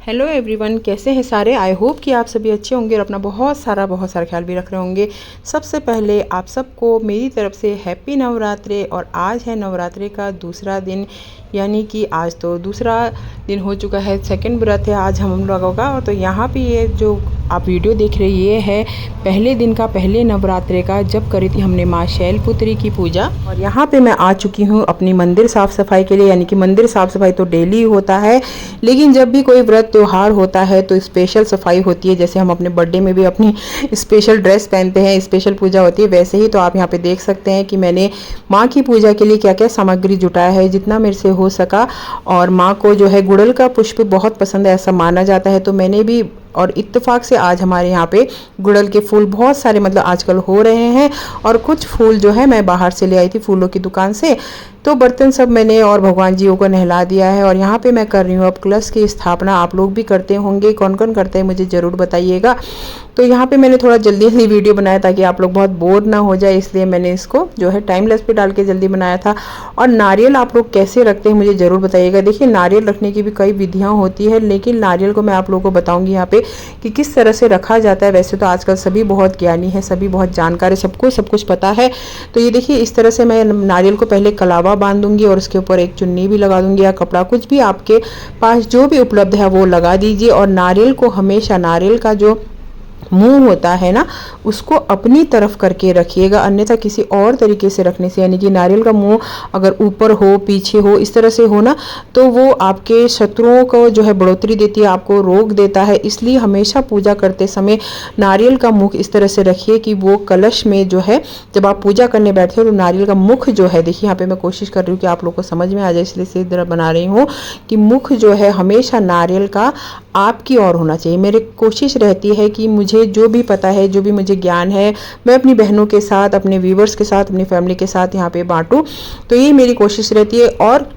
Hello everyone, कैसे हैं सारे। आई होप कि आप सभी अच्छे होंगे और अपना बहुत सारा ख्याल भी रख रहे होंगे। सबसे पहले आप सबको मेरी तरफ से हैप्पी नवरात्रि। और आज है नवरात्रि का दूसरा दिन, यानी कि आज तो दूसरा दिन हो चुका है, सेकंड व्रत है आज हम लोगों का। तो यहाँ पे ये जो आप वीडियो देख रहे ये है पहले दिन का, पहले नवरात्रि का, जब करी थी हमने माँ शैलपुत्री की पूजा। और यहाँ पे मैं आ चुकी हूँ अपनी मंदिर साफ़ सफाई के लिए, यानी कि मंदिर साफ़ सफाई तो डेली होता है, लेकिन जब भी कोई व्रत त्यौहार होता है तो स्पेशल सफाई होती है। जैसे हम अपने बर्थडे में भी अपनी स्पेशल ड्रेस पहनते हैं, स्पेशल पूजा होती है, वैसे ही तो आप यहाँ पे देख सकते हैं कि मैंने माँ की पूजा के लिए क्या क्या सामग्री जुटाया है, जितना मेरे से हो सका। और माँ को जो है गुड़हल का पुष्प बहुत पसंद है, ऐसा माना जाता है, तो मैंने भी, और इत्तेफाक से आज हमारे यहाँ पे गुड़हल के फूल बहुत सारे मतलब आजकल हो रहे हैं, और कुछ फूल जो है मैं बाहर से ले आई थी फूलों की दुकान से। तो बर्तन सब मैंने और भगवान जी को नहला दिया है। और यहाँ पे मैं कर रही हूँ अब कलश की स्थापना। आप लोग भी करते होंगे, कौन कौन करते हैं मुझे ज़रूर बताइएगा। तो यहाँ पे मैंने थोड़ा जल्दी जल्दी वीडियो बनाया ताकि आप लोग बहुत बोर ना हो जाए, इसलिए मैंने इसको जो है टाइम लेस पे डाल के जल्दी बनाया था। और नारियल आप लोग कैसे रखते हैं मुझे ज़रूर बताइएगा। देखिए, नारियल रखने की भी कई विधियाँ होती है, लेकिन नारियल को मैं आप लोगों को बताऊँगी यहाँ पे कि किस तरह से रखा जाता है। वैसे तो आजकल सभी बहुत ज्ञानी है, सभी बहुत जानकार है, सबको सब कुछ पता है। तो ये देखिए, इस तरह से मैं नारियल को पहले कलावा बांध दूंगी और उसके ऊपर एक चुन्नी भी लगा दूंगी, या कपड़ा, कुछ भी आपके पास जो भी उपलब्ध है वो लगा दीजिए। और नारियल को हमेशा, नारियल का जो मुंह होता है ना, उसको अपनी तरफ करके रखिएगा, अन्यथा किसी और तरीके से रखने से, यानी कि नारियल का मुंह अगर ऊपर हो, पीछे हो, इस तरह से हो ना, तो वो आपके शत्रुओं को जो है बढ़ोतरी देती है, आपको रोक देता है। इसलिए हमेशा पूजा करते समय नारियल का मुख इस तरह से रखिए कि वो कलश में जो है, जब आप पूजा करने बैठे हो तो नारियल का मुख जो है, देखिए यहाँ पे मैं कोशिश कर रही हूँ कि आप लोग को समझ में आ जाए, इसलिए इसी तरह बना रही हूँ कि मुख जो है हमेशा नारियल का आपकी ओर होना चाहिए। मेरी कोशिश रहती है कि मुझे जो भी पता है, जो भी मुझे ज्ञान है, मैं अपनी बहनों के साथ, अपने व्यूवर्स के साथ, अपनी फैमिली के साथ यहाँ पे बांटूं। तो ये मेरी कोशिश रहती है। और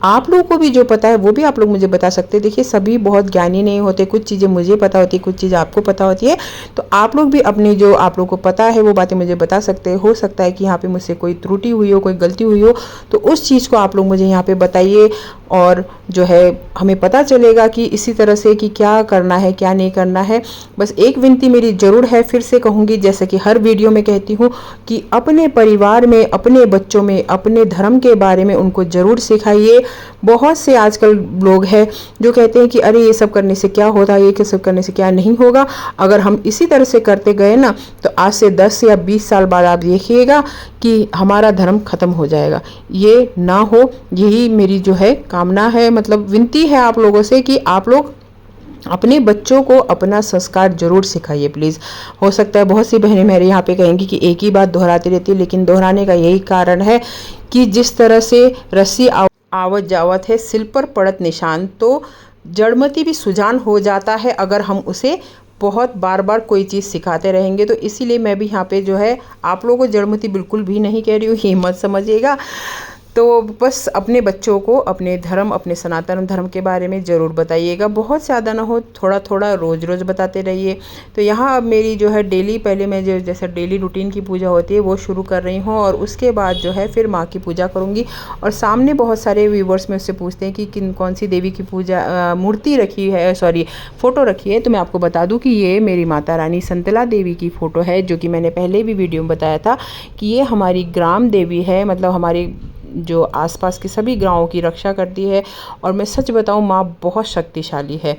आप लोगों को भी जो पता है वो भी आप लोग मुझे बता सकते हैं। देखिए, सभी बहुत ज्ञानी नहीं होते, कुछ चीज़ें मुझे पता होती है, कुछ चीज़ें आपको पता होती है। तो आप लोग भी अपनी जो आप लोग को पता है वो बातें मुझे बता सकते हैं। हो सकता है कि यहाँ पे मुझसे कोई त्रुटि हुई हो, कोई गलती हुई हो, तो उस चीज़ को आप लोग मुझे यहाँ पे बताइए, और जो है हमें पता चलेगा कि इसी तरह से कि क्या करना है, क्या नहीं करना है। बस एक विनती मेरी ज़रूर है, फिर से कहूँगी, जैसे कि हर वीडियो में कहती हूँ, कि अपने परिवार में, अपने बच्चों में, अपने धर्म के बारे में उनको ज़रूर सिखाइए। बहुत से आजकल लोग हैं जो कहते हैं कि अरे ये सब करने से क्या होता है, ये सब करने से क्या नहीं होगा। अगर हम इसी तरह से करते गए ना, तो आज से 10 या 20 साल बाद आप देखिएगा कि हमारा धर्म खत्म हो जाएगा। ये ना हो, यही मेरी जो है कामना है, मतलब विनती है आप लोगों से कि आप लोग अपने बच्चों को अपना संस्कार जरूर सिखाइए प्लीज़। हो सकता है बहुत सी बहनें मेरे यहाँ पे कहेंगी कि एक ही बात दोहराती रहती है, लेकिन दोहराने का यही कारण है कि जिस तरह से रस्सी आवत जावत है, सिल पर पड़त निशान, तो जड़मती भी सुजान हो जाता है अगर हम उसे बहुत बार बार कोई चीज़ सिखाते रहेंगे। तो इसीलिए मैं भी यहाँ पे जो है आप लोगों को जड़मती बिल्कुल भी नहीं कह रही हूँ, ये मत समझिएगा। तो बस अपने बच्चों को अपने धर्म, अपने सनातन धर्म के बारे में ज़रूर बताइएगा। बहुत ज़्यादा ना हो, थोड़ा थोड़ा रोज़ रोज़ बताते रहिए। तो यहाँ अब मेरी जो है डेली, पहले मैं जो जैसे डेली रूटीन की पूजा होती है वो शुरू कर रही हूँ, और उसके बाद जो है फिर माँ की पूजा करूँगी। और सामने बहुत सारे व्यूवर्स में उससे पूछते हैं कि कौन सी देवी की पूजा मूर्ति रखी है, सॉरी फ़ोटो रखी है। तो मैं आपको बता दूँ कि ये मेरी माता रानी संतला देवी की फ़ोटो है, जो कि मैंने पहले भी वीडियो में बताया था कि ये हमारी ग्राम देवी है, मतलब हमारी जो आसपास के सभी गाँवों की रक्षा करती है। और मैं सच बताऊं, माँ बहुत शक्तिशाली है,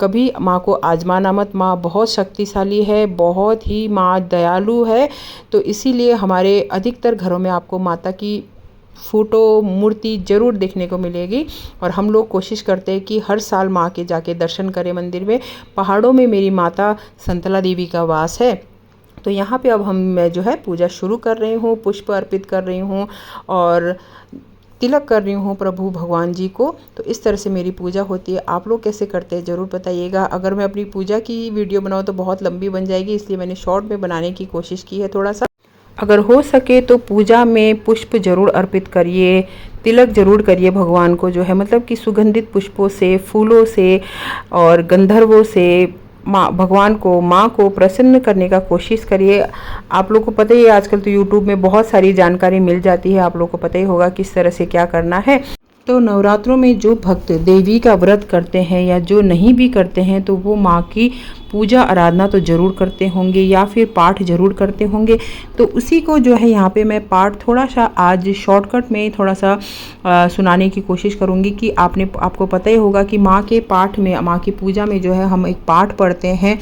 कभी माँ को आजमाना मत, माँ बहुत शक्तिशाली है, बहुत ही माँ दयालु है। तो इसीलिए हमारे अधिकतर घरों में आपको माता की फ़ोटो, मूर्ति ज़रूर देखने को मिलेगी। और हम लोग कोशिश करते हैं कि हर साल माँ के जाके दर्शन करें मंदिर में। पहाड़ों में मेरी माता संतला देवी का वास है। तो यहाँ पे अब मैं जो है पूजा शुरू कर रही हूँ, पुष्प अर्पित कर रही हूँ और तिलक कर रही हूँ प्रभु भगवान जी को। तो इस तरह से मेरी पूजा होती है। आप लोग कैसे करते हैं ज़रूर बताइएगा। अगर मैं अपनी पूजा की वीडियो बनाऊँ तो बहुत लंबी बन जाएगी, इसलिए मैंने शॉर्ट में बनाने की कोशिश की है थोड़ा सा। अगर हो सके तो पूजा में पुष्प जरूर अर्पित करिए, तिलक जरूर करिए भगवान को, जो है मतलब कि सुगंधित पुष्पों से, फूलों से और गंधर्वों से माँ, भगवान को, माँ को प्रसन्न करने का कोशिश करिए। आप लोग को पता ही है आजकल तो यूट्यूब में बहुत सारी जानकारी मिल जाती है, आप लोग को पता ही होगा किस तरह से क्या करना है। तो नवरात्रों में जो भक्त देवी का व्रत करते हैं या जो नहीं भी करते हैं तो वो माँ की पूजा आराधना तो ज़रूर करते होंगे या फिर पाठ ज़रूर करते होंगे। तो उसी को जो है यहाँ पे मैं पाठ थोड़ा सा आज शॉर्टकट में थोड़ा सा सुनाने की कोशिश करूँगी कि आपको पता ही होगा कि माँ के पाठ में, माँ की पूजा में जो है हम एक पाठ पढ़ते हैं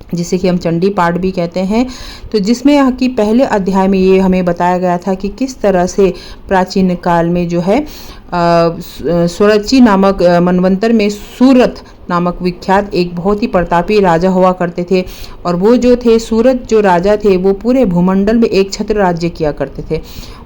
जिसे कि हम चंडी पाठ भी कहते हैं। तो जिसमें यहाँ की पहले अध्याय में ये हमें बताया गया था कि किस तरह से प्राचीन काल में जो है स्वरची नामक मनवंतर में सूरत नामक विख्यात एक बहुत ही प्रतापी राजा हुआ करते थे। और वो जो थे सूरत जो राजा थे वो पूरे भूमंडल में एक छत्र राज्य किया करते थे।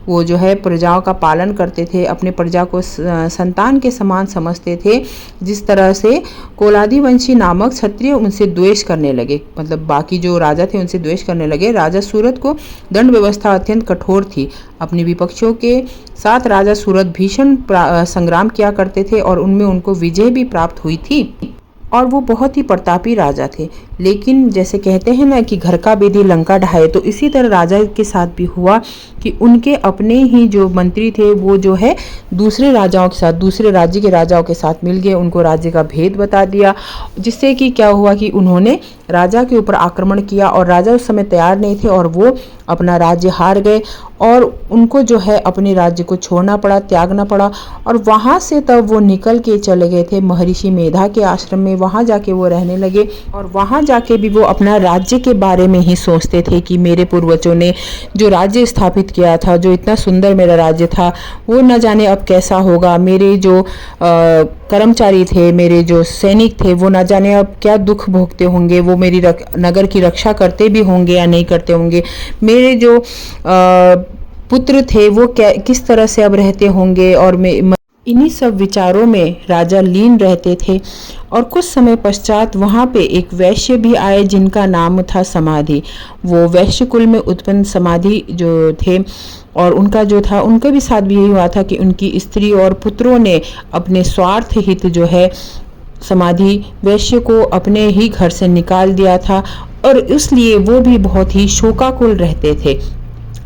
वो जो है प्रजाओं का पालन करते थे, अपने प्रजा को संतान के समान समझते थे। जिस तरह से कोलादी वंशी नामक क्षत्रिय उनसे द्वेष करने लगे, मतलब बाकी जो राजा थे उनसे द्वेष करने लगे। राजा सूरत को दंड व्यवस्था अत्यंत कठोर थी। अपने विपक्षियों के साथ राजा सूरत भीषण संग्राम किया करते थे और उनमें उनको विजय भी प्राप्त हुई थी। और वो बहुत ही प्रतापी राजा थे। लेकिन जैसे कहते हैं ना कि घर का बेदी लंका ढाए, तो इसी तरह राजा के साथ भी हुआ कि उनके अपने ही जो मंत्री थे वो जो है दूसरे राजाओं के साथ, दूसरे राज्य के राजाओं के साथ मिल गए, उनको राज्य का भेद बता दिया। जिससे कि क्या हुआ कि उन्होंने राजा के ऊपर आक्रमण किया और राजा उस समय तैयार नहीं थे और वो अपना राज्य हार गए और उनको जो है अपने राज्य को छोड़ना पड़ा, त्यागना पड़ा। और वहाँ से तब वो निकल के चले गए थे महर्षि मेधा के आश्रम में। वहाँ जाके वो रहने लगे और वहाँ जाके भी वो अपना राज्य के बारे में ही सोचते थे कि मेरे पूर्वजों ने जो राज्य स्थापित किया था, जो इतना सुंदर मेरा राज्य था, वो न जाने अब कैसा होगा। मेरे जो कर्मचारी थे, मेरे जो सैनिक थे, वो न जाने अब क्या दुख भोगते होंगे, वो मेरी नगर की रक्षा करते भी होंगे या नहीं करते होंगे। मेरे जो पुत्र थे वो किस तरह से अब रहते होंगे। और इन्हीं सब विचारों में राजा लीन रहते थे। और कुछ समय पश्चात वहाँ पे एक वैश्य भी आए जिनका नाम था समाधि। वो वैश्य कुल में उत्पन्न समाधि जो थे और उनका जो था, उनके भी साथ भी यही हुआ था कि उनकी स्त्री और पुत्रों ने अपने स्वार्थ हित जो है समाधि वैश्य को अपने ही घर से निकाल दिया था। और इसलिए वो भी बहुत ही शोकाकुल रहते थे।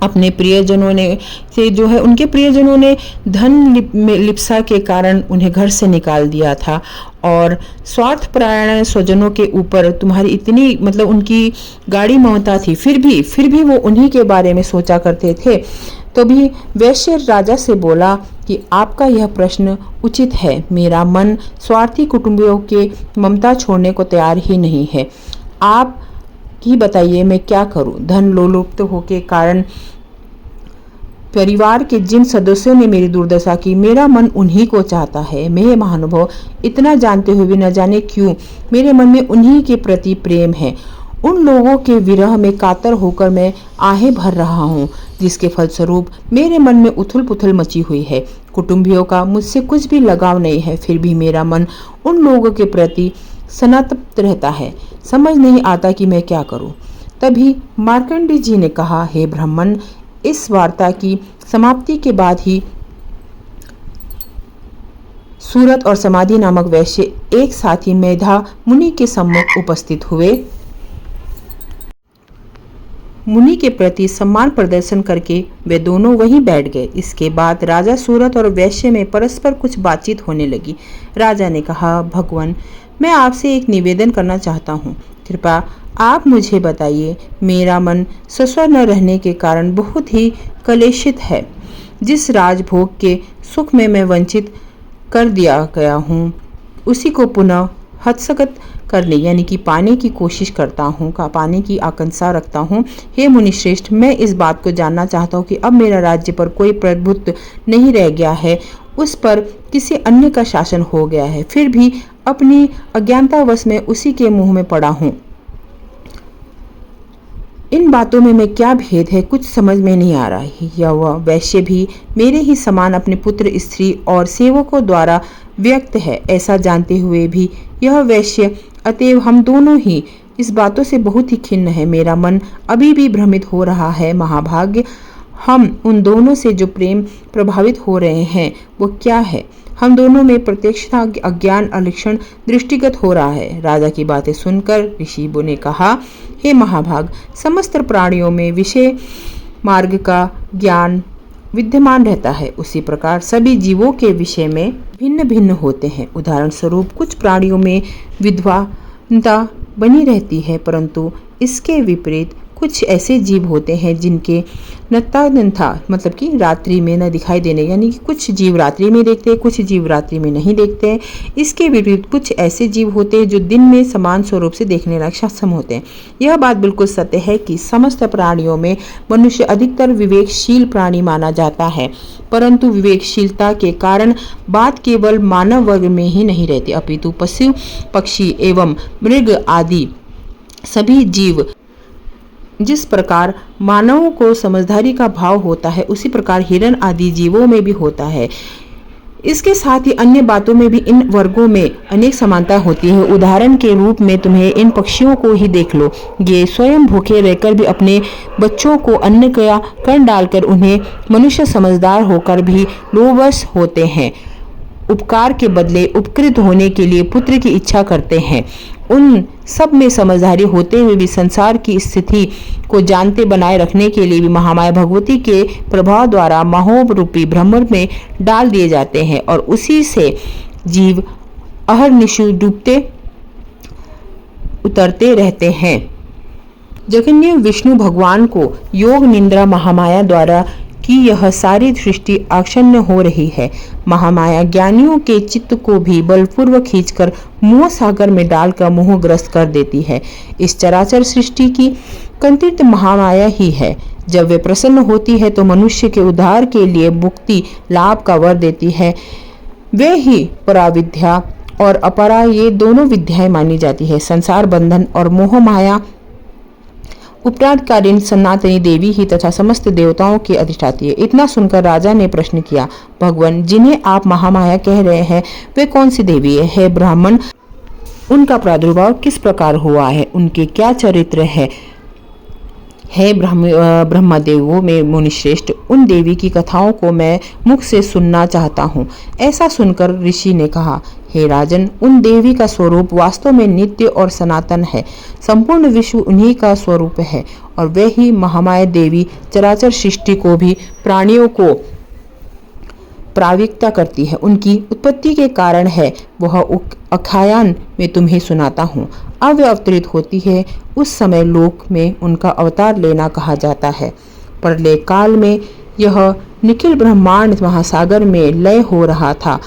अपने प्रियजनों ने से जो है, उनके प्रियजनों ने धन लिप्सा के कारण उन्हें घर से निकाल दिया था। और स्वार्थपरायण स्वजनों के ऊपर तुम्हारी इतनी, मतलब उनकी गाढ़ी ममता थी, फिर भी वो उन्हीं के बारे में सोचा करते थे। तो भी वैश्य राजा से बोला कि आपका यह प्रश्न उचित है। मेरा मन स्वार्थी कुटुंबियों के ममता छोड़ने को तैयार ही नहीं है। आप ही बताइए मैं क्या करूं। धन लोलुप्त होके कारण परिवार के जिन सदस्यों ने मेरी दुर्दशा की, मेरा मन उन्हीं को चाहता है। मेरे महानुभव, इतना जानते हुए भी न जाने क्यों मेरे मन में उन्हीं के प्रति प्रेम है। उन लोगों के विरह में कातर होकर मैं आहें भर रहा हूँ, जिसके फलस्वरूप मेरे मन में उथल पुथल मची हुई है। कुटुंबियों का मुझसे कुछ भी लगाव नहीं है, फिर भी मेरा मन उन लोगों के प्रति संतप्त रहता है। समझ नहीं आता कि मैं क्या करूं। तभी मार्कंडेय जी ने कहा, हे ब्राह्मण, इस वार्ता की समाप्ति के बाद ही सूरत और समाधि नामक वैश्य एक साथ ही मेधा मुनि के सम्मुख उपस्थित हुए। मुनि के प्रति सम्मान प्रदर्शन करके वे दोनों वहीं बैठ गए। इसके बाद राजा सूरत और वैश्य में परस्पर कुछ बातचीत होने लगी। राजा ने कहा, भगवान, मैं आपसे एक निवेदन करना चाहता हूँ। कृपया आप मुझे बताइए। मेरा मन सस्वर न रहने के कारण बहुत ही कलेशित है। जिस राजभोग के सुख में मैं वंचित कर दिया गया हूँ, उसी को पुनः हस्तगत करने यानी कि पाने की कोशिश करता हूँ, पाने की आकांक्षा रखता हूँ। हे मुनिश्रेष्ठ, मैं इस बात को जानना चाहता हूँ कि अब मेरा राज्य पर कोई प्रभुत्व नहीं रह गया है, उस पर किसी अन्य का शासन हो गया है। फिर भी अपनी अज्ञानतावश में उसी के मुंह में पड़ा हूँ। इन बातों में मैं क्या भेद है, कुछ समझ में नहीं आ रहा है। या वह वैश्य भी मेरे ही समान अपने पुत्र, स्त्री और सेवकों द्वारा व्यक्त है, ऐसा जानते हुए भी यह वैश्य, अतएव हम दोनों ही इस बातों से बहुत ही खिन्न है। मेरा मन अभी भी भ्रमित हो रहा है। महाभाग्य, हम उन दोनों से जो प्रेम प्रभावित हो रहे हैं वो क्या है? हम दोनों में प्रत्यक्षता अज्ञान अलक्षण दृष्टिगत हो रहा है। राजा की बातें सुनकर ऋषि ने कहा, हे महाभाग, समस्त प्राणियों में विषय मार्ग का ज्ञान विद्यमान रहता है, उसी प्रकार सभी जीवों के विषय में भिन्न भिन्न होते हैं। उदाहरण स्वरूप कुछ प्राणियों में विद्वानता बनी रहती है, परंतु इसके विपरीत कुछ ऐसे जीव होते हैं जिनके नत्ता मतलब कि रात्रि में न दिखाई देने, यानी कि कुछ जीव रात्रि में देखते हैं, कुछ जीव रात्रि में नहीं देखते हैं। इसके विपरीत कुछ ऐसे जीव होते हैं जो दिन में समान स्वरूप से देखने लायक सक्षम होते हैं। यह बात बिल्कुल सत्य है कि समस्त प्राणियों में मनुष्य अधिकतर विवेकशील प्राणी माना जाता है, परंतु विवेकशीलता के कारण बात केवल मानव वर्ग में ही नहीं रहती, अपितु पशु पक्षी एवं मृग आदि सभी जीव जिस प्रकार मानवों को समझदारी का भाव होता है, उसी प्रकार हिरण आदि जीवों में भी होता है। इसके साथ ही अन्य बातों में भी इन वर्गों में अनेक समानता होती है। उदाहरण के रूप में तुम्हें इन पक्षियों को ही देख लो, ये स्वयं भूखे रहकर भी अपने बच्चों को अन्न का कण डालकर उन्हें मनुष्य समझदार होकर भी लोभवश होते हैं, उपकार के बदले उपकृत होने के लिए पुत्र की इच्छा करते हैं। उन सब में समझदारी होते हुए भी संसार की स्थिति को जानते बनाए रखने के लिए भी महामाया भगवती के प्रभाव द्वारा महोब रूपी भ्रमर में डाल दिए जाते हैं और उसी से जीव अहर्निशु डूबते उतरते रहते हैं। जगन्य विष्णु भगवान को योग निद्रा महामाया द्वारा कि यह सारी सृष्टि आच्छन्न हो रही है। महामाया ज्ञानियों के चित्त को भी बलपूर्वक खींचकर मोह सागर में डालकर मोहग्रस्त कर देती है। इस चराचर सृष्टि की कंतित महामाया ही है। जब वे प्रसन्न होती है तो मनुष्य के उद्धार के लिए मुक्ति लाभ का वर देती है। वे ही पराविद्या और अपरा ये दोनों विद्याएं मानी जाती है। संसार बंधन और मोह माया उपराधकालीन सनातनी देवी ही तथा समस्त देवताओं की अधिष्ठात्री है। इतना सुनकर राजा ने प्रश्न किया, भगवान जिन्हें आप महामाया कह रहे हैं वे कौन सी देवी है ब्राह्मण, उनका किस प्रकार हुआ है, उनके क्या चरित्र है ब्रह्मदेवों में मुनिश्रेष्ठ, उन देवी की कथाओं को मैं मुख से सुनना चाहता हूँ। ऐसा सुनकर ऋषि ने कहा, हे राजन, उन देवी का स्वरूप वास्तव में नित्य और सनातन है। संपूर्ण विश्व उन्हीं का स्वरूप है और वे ही महामाया देवी चराचर सृष्टि को भी प्राणियों को प्राविकता करती है। उनकी उत्पत्ति के कारण है वह आख्यान में तुम्हें सुनाता हूँ। अब वे अवतरित होती है, उस समय लोक में उनका अवतार लेना कहा जाता है। प्रलय काल में यह निखिल ब्रह्मांड महासागर में लय हो रहा था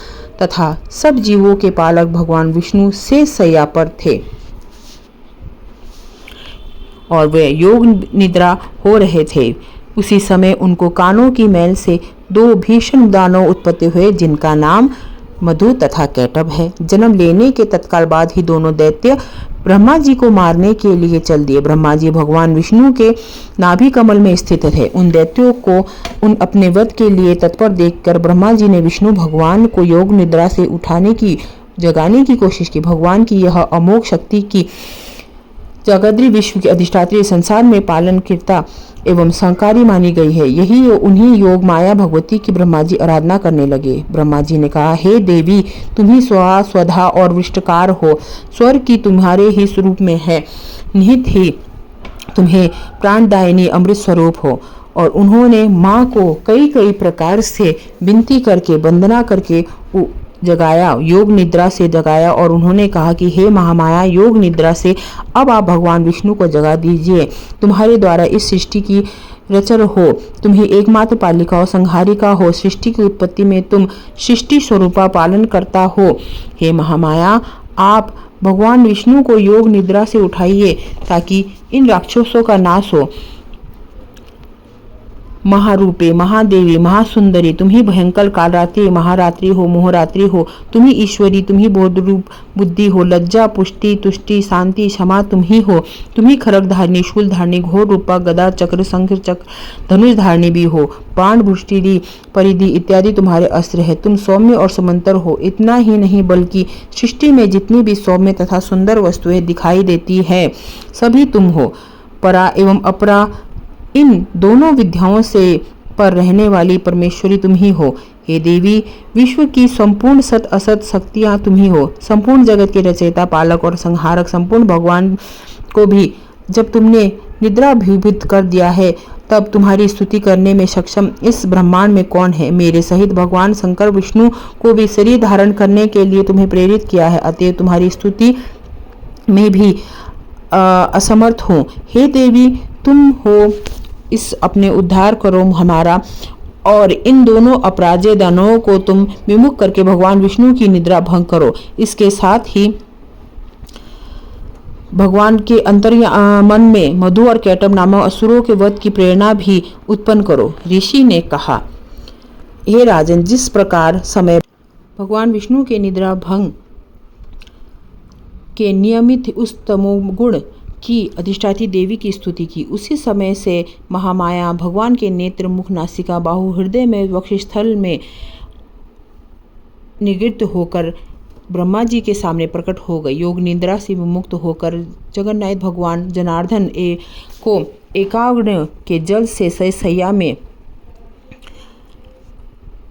तथा सब जीवों के पालक भगवान विष्णु से सैया पर थे और वे योग निद्रा हो रहे थे। उसी समय उनको कानों की मैल से दो भीषण दानव उत्पत्ति हुए, जिनका नाम मधु तथा कैटभ है। जन्म लेने के तत्काल बाद ही दोनों दैत्य ब्रह्मा जी को मारने के लिए चल दिए। ब्रह्मा जी भगवान विष्णु के नाभि कमल में स्थित थे। उन दैत्यों को उन अपने वध के लिए तत्पर देखकर ब्रह्मा जी ने विष्णु भगवान को योग निद्रा से जगाने की कोशिश की। भगवान की यह अमोघ शक्ति की जगद्री विश्व की अधिष्ठात्री संसार में पालन करता एवं संकारी मानी गई है। यही उन्हीं योग माया भगवती की ब्रह्मा जी आराधना करने लगे। ब्रह्मा जी ने कहा, हे देवी, तुम ही स्वधा और विष्टकार हो, स्वर्ग की तुम्हारे ही स्वरूप में है, निहित ही तुम्हें प्राणदायिनी अमृत स्वरूप हो। और उन्होंने माँ को कई कई प्रकार से विनती करके वंदना करके जगाया, योग निद्रा से जगाया और उन्होंने कहा कि हे महामाया, योग निद्रा से अब आप भगवान विष्णु को जगा दीजिए। तुम्हारे द्वारा इस सृष्टि की रचर हो, तुम्हें एकमात्र पालिका और संहारिका हो, सृष्टि की उत्पत्ति में तुम सृष्टि स्वरूपा पालन करता हो। हे महामाया, आप भगवान विष्णु को योग निद्रा से उठाइए ताकि इन राक्षसों का नाश हो। महारूपे, महादेवी, महासुंदरी, तुम ही भयंकर कालरात्रि महारात्रि हो, मोहरात्रि हो, तुम ही ईश्वरी, तुम ही बोध रूप बुद्धि हो, लज्जा पुष्टि तुष्टि शांति क्षमा तुम ही हो। तुम ही खरग धारणी, शूल धारणी, घोर रूपा, गदा चक्र शंख चक्र धनुष धारणी भी हो। बाण भुष्टि परिधि इत्यादि तुम्हारे अस्त्र है। तुम सौम्य और समंतर हो। इतना ही नहीं बल्कि सृष्टि में जितनी भी सौम्य तथा सुंदर वस्तुएं दिखाई देती है सभी तुम हो। परा एवं अपरा इन दोनों विद्याओं से पर रहने वाली परमेश्वरी तुम ही हो। हे देवी, विश्व की संपूर्ण सत असत शक्तियां तुम ही हो। संपूर्ण जगत के रचयिता, पालक और संहारक संपूर्ण भगवान को भी जब तुमने निद्राभिभूत कर दिया है, तब तुम्हारी स्तुति करने में सक्षम इस ब्रह्मांड में कौन है। मेरे सहित भगवान शंकर विष्णु को भी शरीर धारण करने के लिए तुम्हें प्रेरित किया है, अतएव तुम्हारी स्तुति में भी असमर्थ हूँ। हे देवी, तुम हो इस अपने उद्धार करो हमारा, और इन दोनों अपराजेय दानवों को तुम विमुख करके भगवान विष्णु की निद्रा भंग करो। इसके साथ ही भगवान के मन में मधु और कैटभ नामक असुरों के वध की प्रेरणा भी उत्पन्न करो। ऋषि ने कहा, हे राजन, जिस प्रकार समय भगवान विष्णु के निद्रा भंग के नियमित उस तमोगुण की अधिष्ठात्री देवी की स्तुति की, उसी समय से महामाया भगवान के नेत्र, मुख, नासिका, बाहु, हृदय में, वक्षस्थल में निगृत होकर ब्रह्मा जी के सामने प्रकट हो गई। योग निद्रा से विमुक्त होकर जगन्नाथ भगवान जनार्दन को एकाग्र के जल से सैया में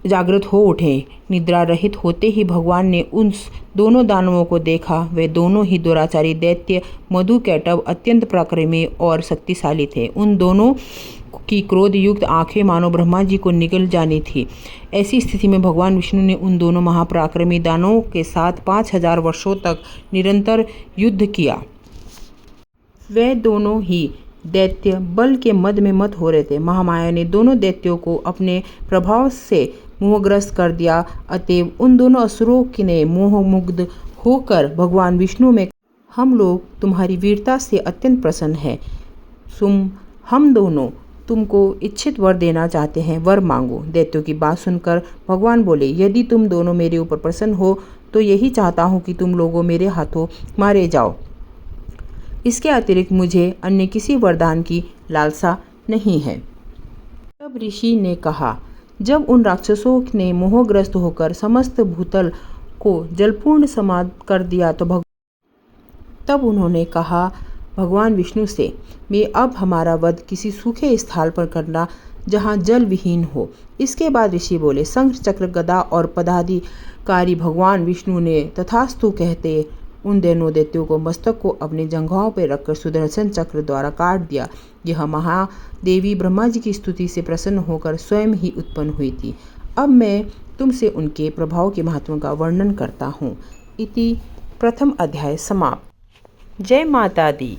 जागृत हो उठे। निद्रा रहित होते ही भगवान ने उन दोनों दानवों को देखा। वे दोनों ही दुराचारी दैत्य मधु कैटभ अत्यंत पराक्रमी और शक्तिशाली थे। उन दोनों की क्रोध युक्त आंखें मानो ब्रह्मा जी को निगल जानी थी। ऐसी स्थिति में भगवान विष्णु ने उन दोनों महापराक्रमी दानवों के साथ 5000 वर्षों तक निरंतर युद्ध किया। वे दोनों ही दैत्य बल के मद में मत हो रहे थे। महामाया ने दोनों दैत्यों को अपने प्रभाव से मोहग्रस्त कर दिया। अतएव उन दोनों असुरों ने मोहमुग्ध होकर भगवान विष्णु में, हम लोग तुम्हारी वीरता से अत्यंत प्रसन्न हैं। हम दोनों तुमको इच्छित वर देना चाहते हैं, वर मांगो। दैत्यों की बात सुनकर भगवान बोले, यदि तुम दोनों मेरे ऊपर प्रसन्न हो तो यही चाहता हूँ कि तुम लोगों मेरे हाथों मारे जाओ। इसके अतिरिक्त मुझे अन्य किसी वरदान की लालसा नहीं है। तब ऋषि ने कहा, जब उन राक्षसों ने मोहग्रस्त होकर समस्त भूतल को जलपूर्ण समाप्त कर दिया तो तब उन्होंने कहा भगवान विष्णु से, मैं अब हमारा वध किसी सूखे स्थल पर करना जहाँ जल विहीन हो। इसके बाद ऋषि बोले, शंख, चक्र, गदा और पदाधिकारी भगवान विष्णु ने तथास्तु कहते उन दोनों दैत्यों को मस्तक को अपने जंघाओं पर रखकर सुदर्शन चक्र द्वारा काट दिया। यह महादेवी ब्रह्मा जी की स्तुति से प्रसन्न होकर स्वयं ही उत्पन्न हुई थी। अब मैं तुमसे उनके प्रभाव के महत्व का वर्णन करता हूँ। इति प्रथम अध्याय समाप्त। जय माता दी।